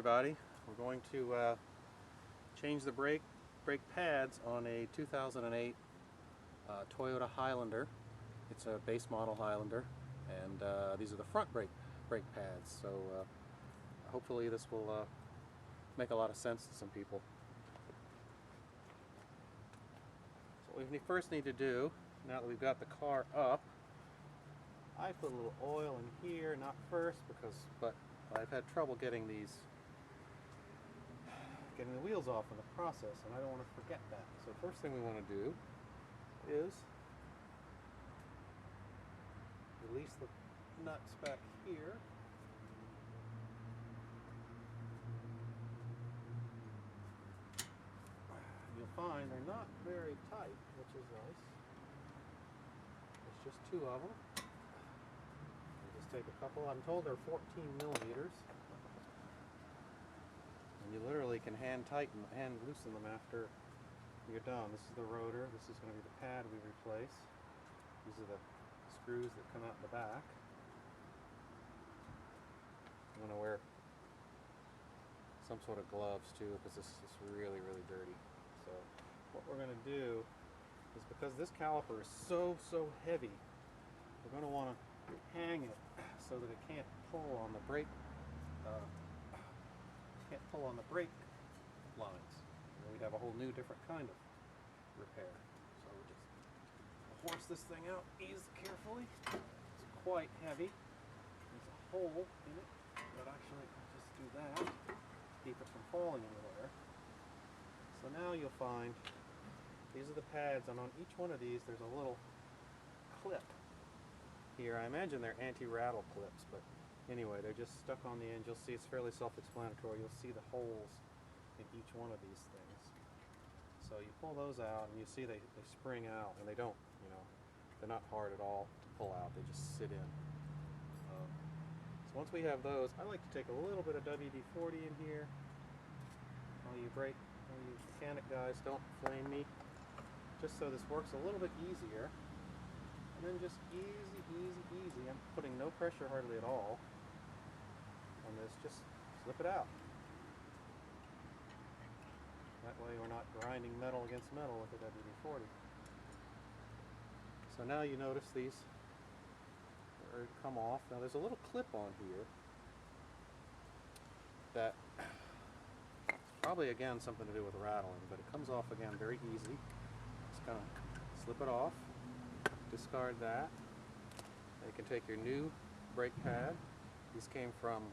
everybody. We're going to change the brake pads on a 2008 Toyota Highlander. It's a base model Highlander, and these are the front brake pads. So hopefully this will make a lot of sense to some people. So what we first need to do, now that we've got the car up, I put a little oil in here, not first but I've had trouble getting the wheels off in the process, and I don't want to forget that. So first thing we want to do is release the nuts back here. You'll find they're not very tight, which is nice. There's just two of them. You just take a couple. I'm told they're 14 millimeters. And you literally can hand loosen them after you're done. This is the rotor. This is going to be the pad we replace. These are the screws that come out the back. I'm going to wear some sort of gloves too, because this is really, really dirty. So what we're going to do is, because this caliper is so heavy, we're going to want to hang it so that it can't pull on the brake lines. We'd have a whole new different kind of repair. So we'll just force this thing out carefully. It's quite heavy. There's a hole in it, but actually I'll just do that to keep it from falling anywhere. So now you'll find these are the pads, and on each one of these there's a little clip here. I imagine they're anti-rattle clips, but anyway, they're just stuck on the end. You'll see it's fairly self-explanatory. You'll see the holes in each one of these things. So you pull those out, and you see they spring out, and they don't, they're not hard at all to pull out. They just sit in. So once we have those, I like to take a little bit of WD-40 in here. All you mechanic guys, don't flame me. Just so this works a little bit easier. And then just easy. I'm putting no pressure hardly at all on this. Just slip it out. That way we're not grinding metal against metal with the WD-40. So now you notice these are ready to come off. Now there's a little clip on here that probably again something to do with rattling, but it comes off again very easy. Just kind of slip it off, discard that. Now you can take your new brake pad. These came from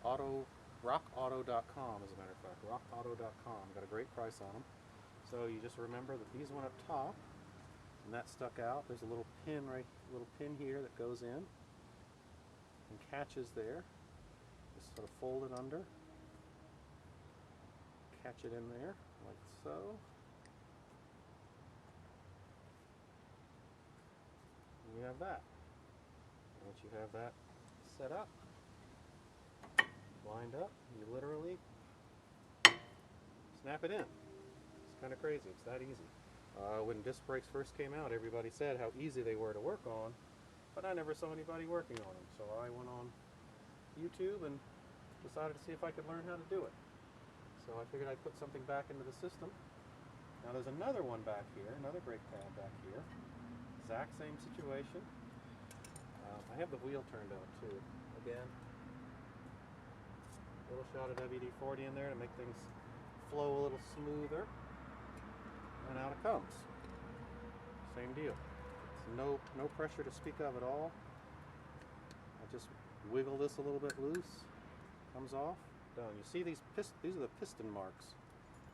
rockauto.com, as a matter of fact. rockauto.com. Got a great price on them. So you just remember that these went up top, and that stuck out. There's a little pin here that goes in and catches there. Just sort of fold it under. Catch it in there, like so. And you have that. Once you have that set up, lined up, you literally snap it in. It's kind of crazy. It's that easy. When disc brakes first came out, everybody said how easy they were to work on, but I never saw anybody working on them. So I went on YouTube and decided to see if I could learn how to do it. So I figured I'd put something back into the system. Now there's another one back here, another brake pad back here. Exact same situation. I have the wheel turned out too. Again, a little shot of WD-40 in there to make things flow a little smoother. And out it comes. Same deal. It's no pressure to speak of at all. I just wiggle this a little bit loose. Comes off. Done. You see these are the piston marks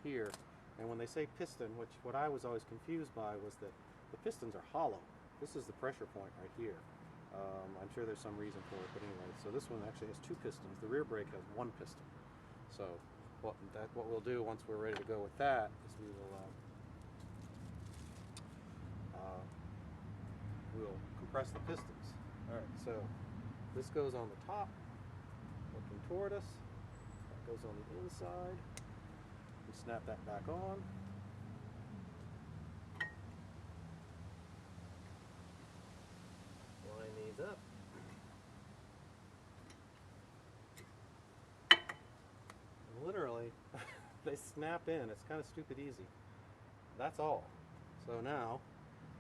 here, and when they say piston, what I was always confused by was that the pistons are hollow. This is the pressure point right here. I'm sure there's some reason for it, but anyway, so this one actually has two pistons. The rear brake has one piston. So what we'll do once we're ready to go with that is we'll compress the pistons. All right, so this goes on the top, looking toward us. That goes on the inside. We snap that back on. Line these up. snap in. It's kind of stupid easy. That's all. So now,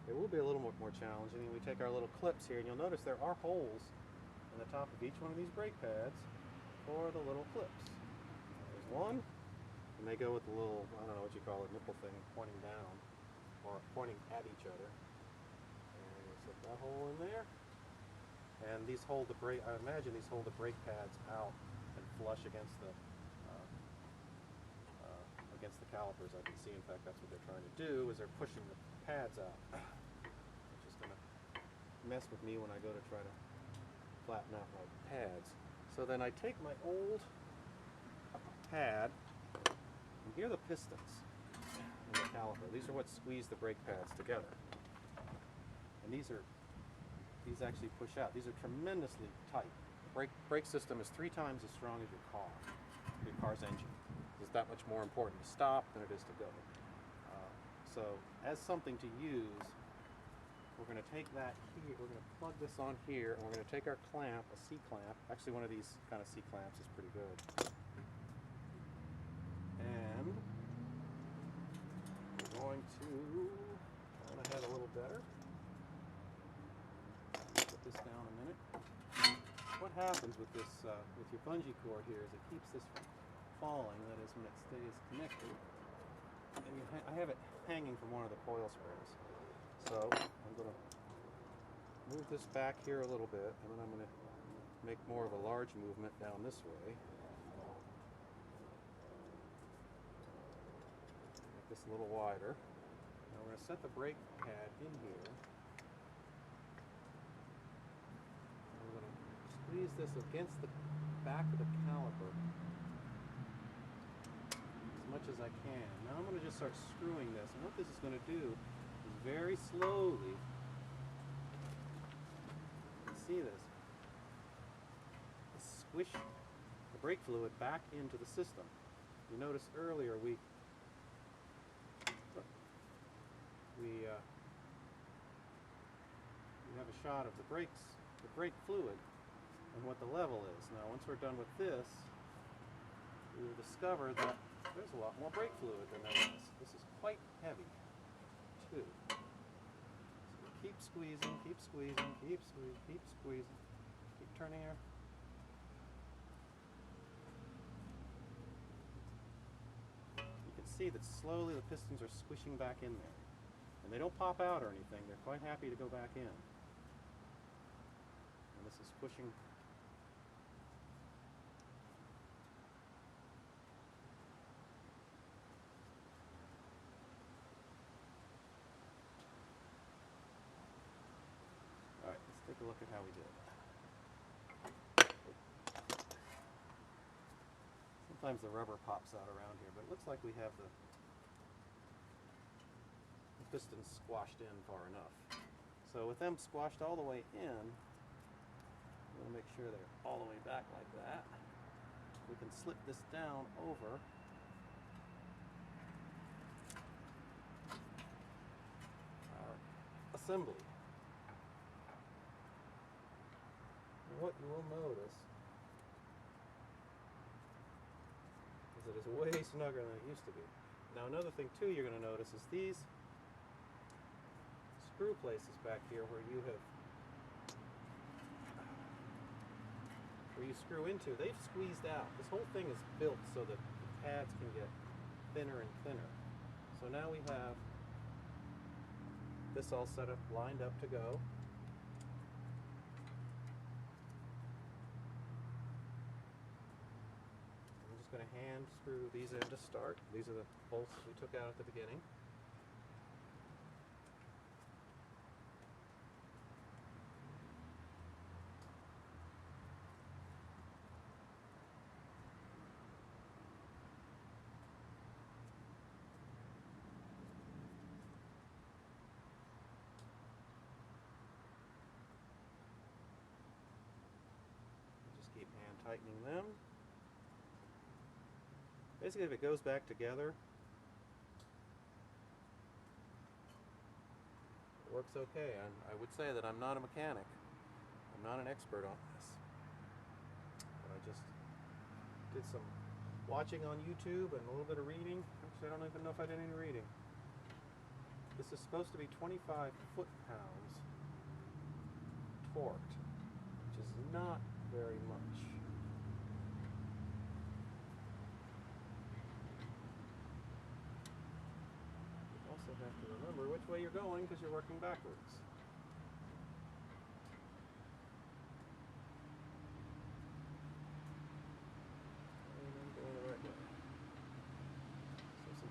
it will be a little more challenging. We take our little clips here, and you'll notice there are holes in the top of each one of these brake pads for the little clips. There's one, and they go with the little, I don't know what you call it, nipple thing pointing down, or pointing at each other. And you slip that hole in there. And these hold the brake, I imagine these hold the brake pads out and flush against the calipers. I can see, in fact, that's what they're trying to do, is they're pushing the pads out. Which is going to mess with me when I go to try to flatten out my pads. So then I take my old pad, and here are the pistons in the caliper. These are what squeeze the brake pads together. And these actually push out. These are tremendously tight. The brake system is 3 times as strong as your car's engine. It's that much more important to stop than it is to go. So as something to use, we're going to take that here, we're going to plug this on here, and we're going to take our clamp, a C-clamp. Actually, one of these kind of C-clamps is pretty good. And we're going to plan ahead a little better. Put this down a minute. What happens with this, with your bungee cord here, is it keeps this from falling. That is, when it stays connected. And I have it hanging from one of the coil springs. So I'm going to move this back here a little bit, and then I'm going to make more of a large movement down this way. Make this a little wider. Now we're going to set the brake pad in here. I'm going to squeeze this against the back of the caliper as much as I can. Now I'm going to just start screwing this, and what this is going to do is very slowly, you can see this, squish the brake fluid back into the system. You noticed earlier we have a shot of the brake fluid and what the level is. Now once we're done with this, we will discover that there's a lot more brake fluid than there is. This is quite heavy too. So keep squeezing, keep squeezing, keep squeezing, keep squeezing. Keep turning her. You can see that slowly the pistons are squishing back in there. And they don't pop out or anything. They're quite happy to go back in. And this is pushing. Alright, let's take a look at how we did. Sometimes the rubber pops out around here, but it looks like we have the pistons squashed in far enough. So with them squashed all the way in, we'll make sure they're all the way back like that. We can slip this down over our assembly. And what you will notice is it is way snugger than it used to be. Now another thing too you're going to notice is these screw places back here where you screw into, they've squeezed out. This whole thing is built so that the pads can get thinner and thinner. So now we have this all set up, lined up to go. I'm just going to hand screw these in to start. These are the bolts we took out at the beginning. Keep hand tightening them. Basically, if it goes back together, it works okay. I would say that I'm not a mechanic. I'm not an expert on this. But I just did some watching on YouTube and a little bit of reading. Actually, I don't even know if I did any reading. This is supposed to be 25 foot-pounds torqued, which is not very much. You also have to remember which way you're going because you're working backwards.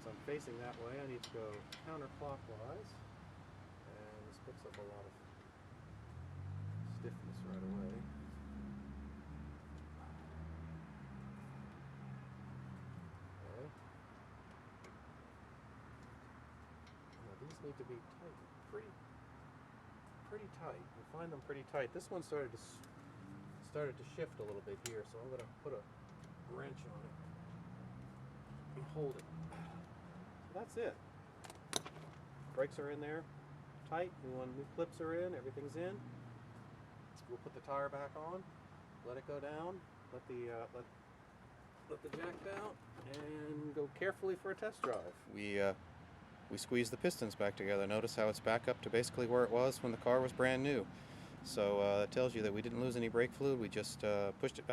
I'm facing that way, I need to go counterclockwise, and this picks up a lot of stiffness right away. Okay. Now these need to be tight, pretty tight. You find them pretty tight. This one started to shift a little bit here, so I'm going to put a wrench on it and hold it. That's it. Brakes are in there, tight. New clips are in. Everything's in. We'll put the tire back on. Let it go down. Let the jack down, and go carefully for a test drive. We squeeze the pistons back together. Notice how it's back up to basically where it was when the car was brand new. So it tells you that we didn't lose any brake fluid. We just pushed it back.